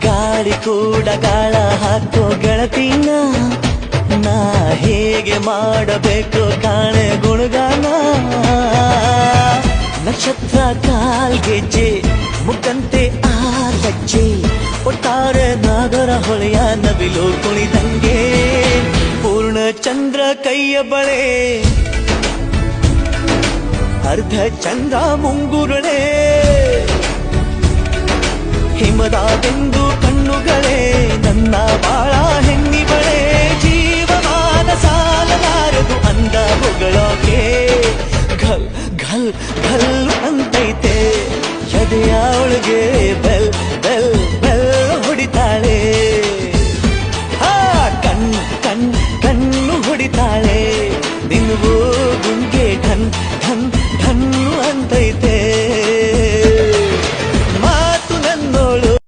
ಗಾಳಿ ಕೂಡ ಗಾಳ ಹಾಕೋ ಗೆಳತಿನ ನಾ ಹೇಗೆ ಮಾಡಬೇಕು ಕಾಣೆ ಗುಣಗಾನ ನಕ್ಷತ್ರ ಕಾಲ್ಗೆಜ್ಜೆ ಮುಖಂತೆ ಆ ಗಜ್ಜೆ ಒಟ್ಟಾರೆ ನಾಗರ ಹೊಳೆಯ ನವಿಲು ಕುಣಿದಂಗೆ ಪೂರ್ಣ ಚಂದ್ರ ಕೈಯ ಬಳೆ ಅರ್ಧ ಚಂದ್ರ ಮುಂಗುರುಳೆ ಹಿಮದ ಬೆಂದು ಕಣ್ಣುಗಳೇ